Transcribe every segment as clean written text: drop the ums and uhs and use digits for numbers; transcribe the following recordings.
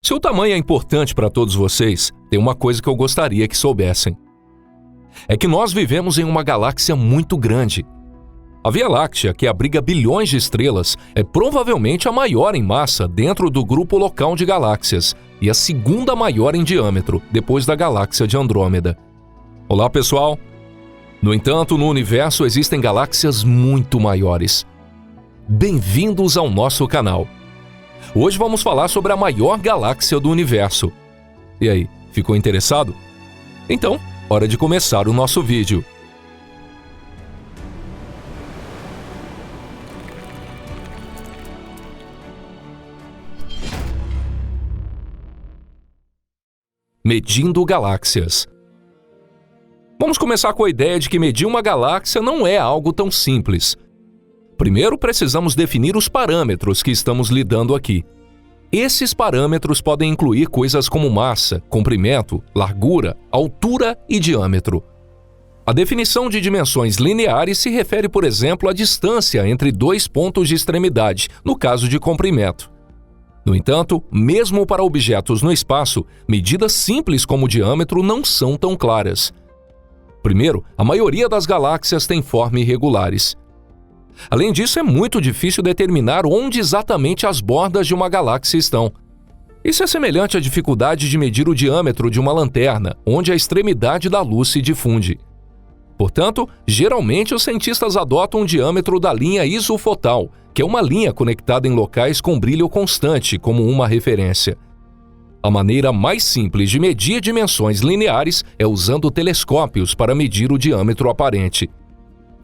Se o tamanho é importante para todos vocês, tem uma coisa que eu gostaria que soubessem. É que nós vivemos em uma galáxia muito grande. A Via Láctea, que abriga bilhões de estrelas, é provavelmente a maior em massa dentro do grupo local de galáxias e a segunda maior em diâmetro, depois da galáxia de Andrômeda. Olá, pessoal! No entanto, no universo existem galáxias muito maiores. Bem-vindos ao nosso canal. Hoje vamos falar sobre a maior galáxia do universo. E aí, ficou interessado? Então, hora de começar o nosso vídeo. Medindo galáxias. Vamos começar com a ideia de que medir uma galáxia não é algo tão simples. Primeiro, precisamos definir os parâmetros que estamos lidando aqui. Esses parâmetros podem incluir coisas como massa, comprimento, largura, altura e diâmetro. A definição de dimensões lineares se refere, por exemplo, à distância entre dois pontos de extremidade, no caso de comprimento. No entanto, mesmo para objetos no espaço, medidas simples como o diâmetro não são tão claras. Primeiro, a maioria das galáxias tem formas irregulares. Além disso, é muito difícil determinar onde exatamente as bordas de uma galáxia estão. Isso é semelhante à dificuldade de medir o diâmetro de uma lanterna, onde a extremidade da luz se difunde. Portanto, geralmente os cientistas adotam o diâmetro da linha isofotal, que é uma linha conectada em locais com brilho constante, como uma referência. A maneira mais simples de medir dimensões lineares é usando telescópios para medir o diâmetro aparente.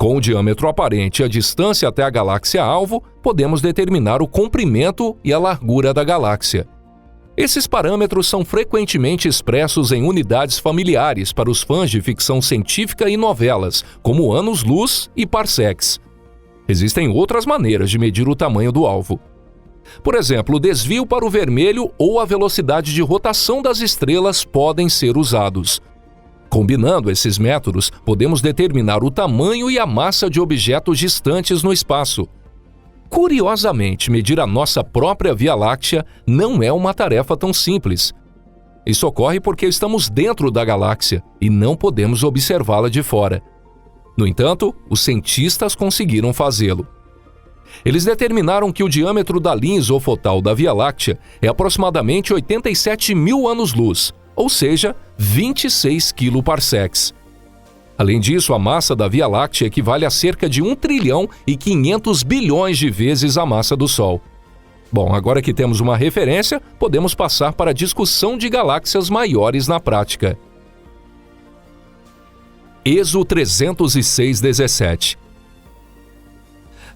Com o diâmetro aparente e a distância até a galáxia-alvo, podemos determinar o comprimento e a largura da galáxia. Esses parâmetros são frequentemente expressos em unidades familiares para os fãs de ficção científica e novelas, como anos-luz e parsecs. Existem outras maneiras de medir o tamanho do alvo. Por exemplo, o desvio para o vermelho ou a velocidade de rotação das estrelas podem ser usados. Combinando esses métodos, podemos determinar o tamanho e a massa de objetos distantes no espaço. Curiosamente, medir a nossa própria Via Láctea não é uma tarefa tão simples. Isso ocorre porque estamos dentro da galáxia e não podemos observá-la de fora. No entanto, os cientistas conseguiram fazê-lo. Eles determinaram que o diâmetro da linha isofotal da Via Láctea é aproximadamente 87 mil anos-luz, ou seja, 26 quiloparsecs. Além disso, a massa da Via Láctea equivale a cerca de 1 trilhão e 500 bilhões de vezes a massa do Sol. Bom, agora que temos uma referência, podemos passar para a discussão de galáxias maiores na prática. ESO 30617.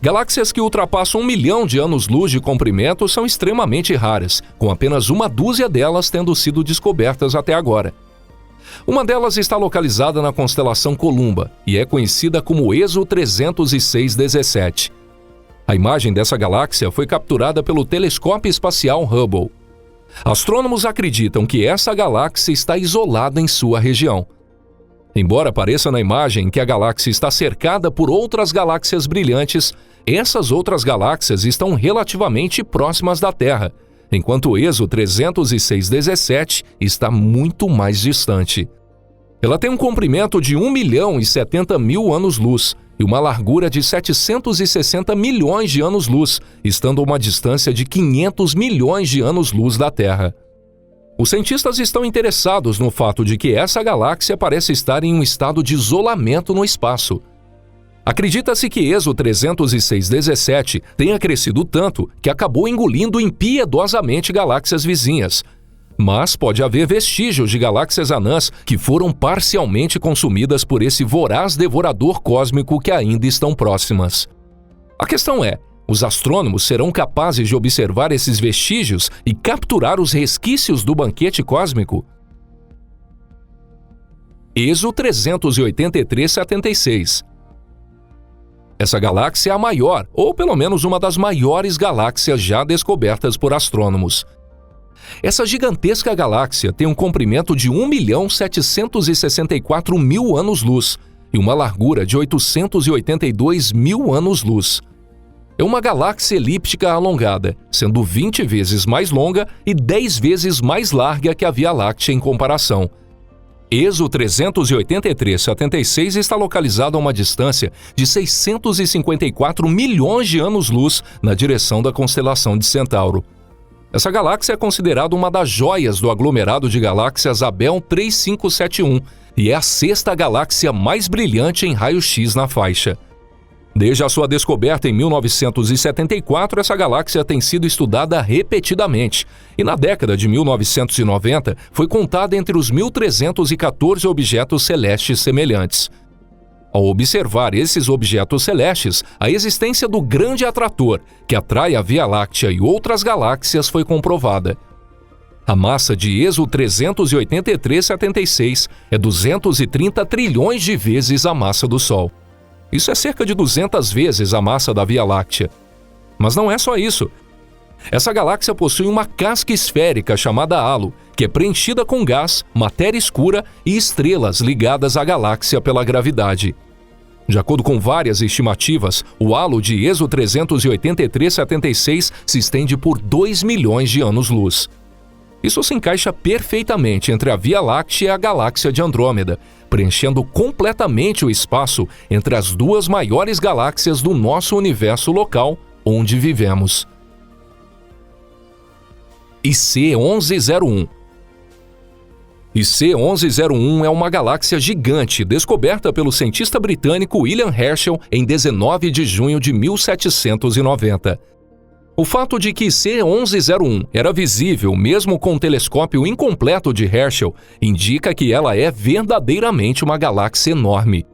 Galáxias que ultrapassam 1 milhão de anos-luz de comprimento são extremamente raras, com apenas uma dúzia delas tendo sido descobertas até agora. Uma delas está localizada na constelação Columba e é conhecida como ESO 30617. A imagem dessa galáxia foi capturada pelo telescópio espacial Hubble. Astrônomos acreditam que essa galáxia está isolada em sua região. Embora pareça na imagem que a galáxia está cercada por outras galáxias brilhantes, essas outras galáxias estão relativamente próximas da Terra, enquanto o ESO 30617 está muito mais distante. Ela tem um comprimento de 1 milhão e 70 mil anos-luz e uma largura de 760 milhões de anos-luz, estando a uma distância de 500 milhões de anos-luz da Terra. Os cientistas estão interessados no fato de que essa galáxia parece estar em um estado de isolamento no espaço. Acredita-se que ESO 30617 tenha crescido tanto que acabou engolindo impiedosamente galáxias vizinhas. Mas pode haver vestígios de galáxias anãs que foram parcialmente consumidas por esse voraz devorador cósmico que ainda estão próximas. A questão é: os astrônomos serão capazes de observar esses vestígios e capturar os resquícios do banquete cósmico? ESO 38376. Essa galáxia é a maior, ou pelo menos uma das maiores galáxias já descobertas por astrônomos. Essa gigantesca galáxia tem um comprimento de 1.764.000 anos-luz e uma largura de 882 mil anos-luz. é uma galáxia elíptica alongada, sendo 20 vezes mais longa e 10 vezes mais larga que a Via Láctea em comparação. ESO 38376 está localizado a uma distância de 654 milhões de anos-luz na direção da constelação de Centauro. Essa galáxia é considerada uma das joias do aglomerado de galáxias Abell 3571 e é a sexta galáxia mais brilhante em raio-x na faixa. Desde a sua descoberta em 1974, essa galáxia tem sido estudada repetidamente, e na década de 1990 foi contada entre os 1.314 objetos celestes semelhantes. Ao observar esses objetos celestes, a existência do grande atrator, que atrai a Via Láctea e outras galáxias, foi comprovada. A massa de ESO 38376 é 230 trilhões de vezes a massa do Sol. Isso é cerca de 200 vezes a massa da Via Láctea. Mas não é só isso. Essa galáxia possui uma casca esférica chamada halo, que é preenchida com gás, matéria escura e estrelas ligadas à galáxia pela gravidade. De acordo com várias estimativas, o halo de ESO 38376 se estende por 2 milhões de anos-luz. Isso se encaixa perfeitamente entre a Via Láctea e a galáxia de Andrômeda, preenchendo completamente o espaço entre as duas maiores galáxias do nosso universo local, onde vivemos. IC1101. IC1101 é uma galáxia gigante descoberta pelo cientista britânico William Herschel em 19 de junho de 1790. O fato de que IC1101 era visível mesmo com o telescópio incompleto de Herschel indica que ela é verdadeiramente uma galáxia enorme.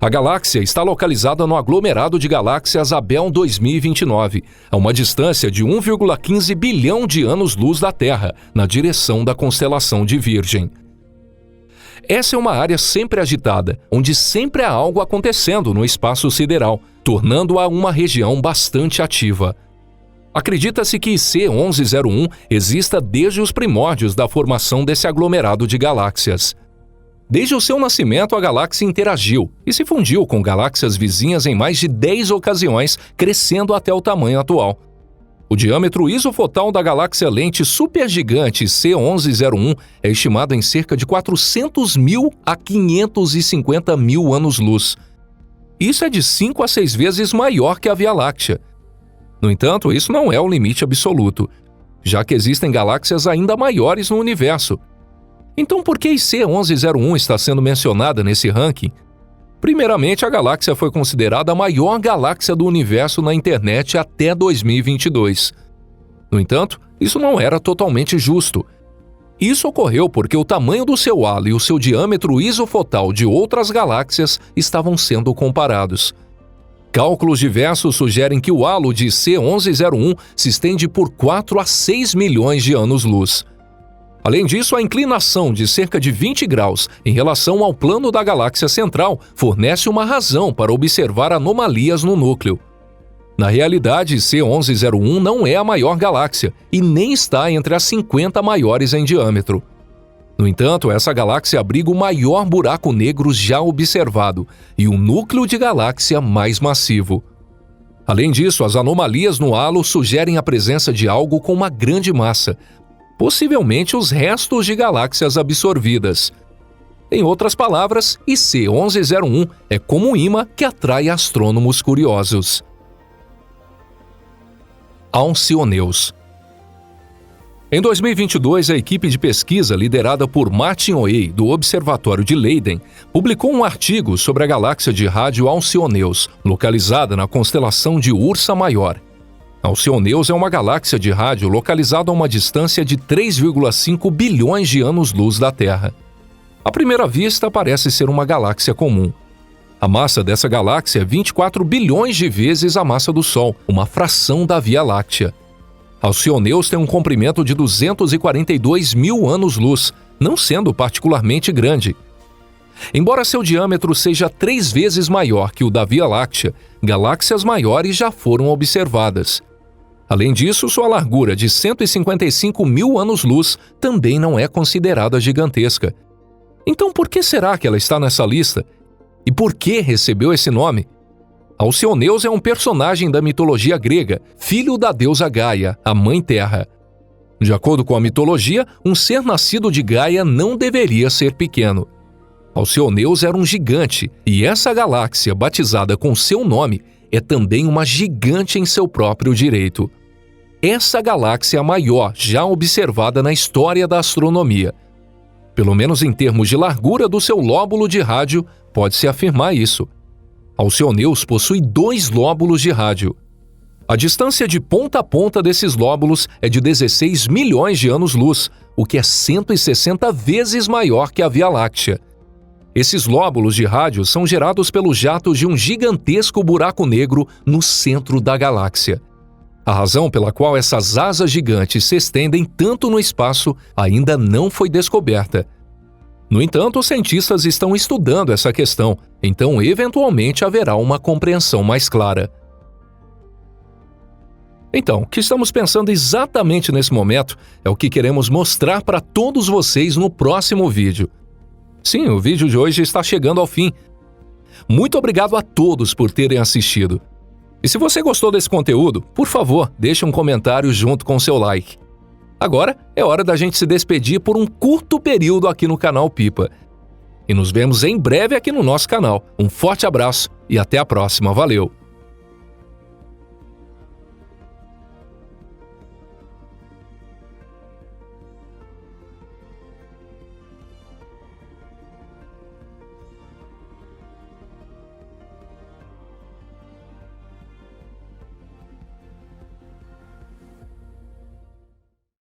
A galáxia está localizada no aglomerado de galáxias Abell 2029, a uma distância de 1,15 bilhão de anos-luz da Terra, na direção da constelação de Virgem. Essa é uma área sempre agitada, onde sempre há algo acontecendo no espaço sideral, tornando-a uma região bastante ativa. Acredita-se que IC1101 exista desde os primórdios da formação desse aglomerado de galáxias. Desde o seu nascimento, a galáxia interagiu e se fundiu com galáxias vizinhas em mais de 10 ocasiões, crescendo até o tamanho atual. O diâmetro isofotal da galáxia lente supergigante C1101 é estimado em cerca de 400 mil a 550 mil anos-luz. Isso é de 5 a 6 vezes maior que a Via Láctea. No entanto, isso não é o limite absoluto, já que existem galáxias ainda maiores no universo. Então, por que IC1101 está sendo mencionada nesse ranking? Primeiramente, a galáxia foi considerada a maior galáxia do universo na internet até 2022. No entanto, isso não era totalmente justo. Isso ocorreu porque o tamanho do seu halo e o seu diâmetro isofotal de outras galáxias estavam sendo comparados. Cálculos diversos sugerem que o halo de C1101 se estende por 4 a 6 milhões de anos-luz. Além disso, a inclinação de cerca de 20 graus em relação ao plano da galáxia central fornece uma razão para observar anomalias no núcleo. Na realidade, C1101 não é a maior galáxia e nem está entre as 50 maiores em diâmetro. No entanto, essa galáxia abriga o maior buraco negro já observado e o núcleo de galáxia mais massivo. Além disso, as anomalias no halo sugerem a presença de algo com uma grande massa, possivelmente os restos de galáxias absorvidas. Em outras palavras, IC1101 é como um imã que atrai astrônomos curiosos. Alcyoneus. Em 2022, a equipe de pesquisa liderada por Martin Oey, do Observatório de Leiden, publicou um artigo sobre a galáxia de rádio Alcyoneus, localizada na constelação de Ursa Maior. Alcyoneus é uma galáxia de rádio localizada a uma distância de 3,5 bilhões de anos-luz da Terra. À primeira vista, parece ser uma galáxia comum. A massa dessa galáxia é 24 bilhões de vezes a massa do Sol, uma fração da Via Láctea. Alcyoneus tem um comprimento de 242 mil anos-luz, não sendo particularmente grande. Embora seu diâmetro seja 3 vezes maior que o da Via Láctea, galáxias maiores já foram observadas. Além disso, sua largura de 155 mil anos-luz também não é considerada gigantesca. Então, por que será que ela está nessa lista? E por que recebeu esse nome? Alcioneus é um personagem da mitologia grega, filho da deusa Gaia, a Mãe Terra. De acordo com a mitologia, um ser nascido de Gaia não deveria ser pequeno. Alcioneus era um gigante, e essa galáxia, batizada com seu nome, é também uma gigante em seu próprio direito. Essa galáxia é a maior já observada na história da astronomia. Pelo menos em termos de largura do seu lóbulo de rádio, pode-se afirmar isso. Alcioneus possui 2 lóbulos de rádio. A distância de ponta a ponta desses lóbulos é de 16 milhões de anos-luz, o que é 160 vezes maior que a Via Láctea. Esses lóbulos de rádio são gerados pelos jatos de um gigantesco buraco negro no centro da galáxia. A razão pela qual essas asas gigantes se estendem tanto no espaço ainda não foi descoberta. No entanto, os cientistas estão estudando essa questão, então eventualmente haverá uma compreensão mais clara. Então, o que estamos pensando exatamente nesse momento é o que queremos mostrar para todos vocês no próximo vídeo. Sim, o vídeo de hoje está chegando ao fim. Muito obrigado a todos por terem assistido. E se você gostou desse conteúdo, por favor, deixe um comentário junto com seu like. Agora é hora da gente se despedir por um curto período aqui no canal Pipa. E nos vemos em breve aqui no nosso canal. Um forte abraço e até a próxima. Valeu!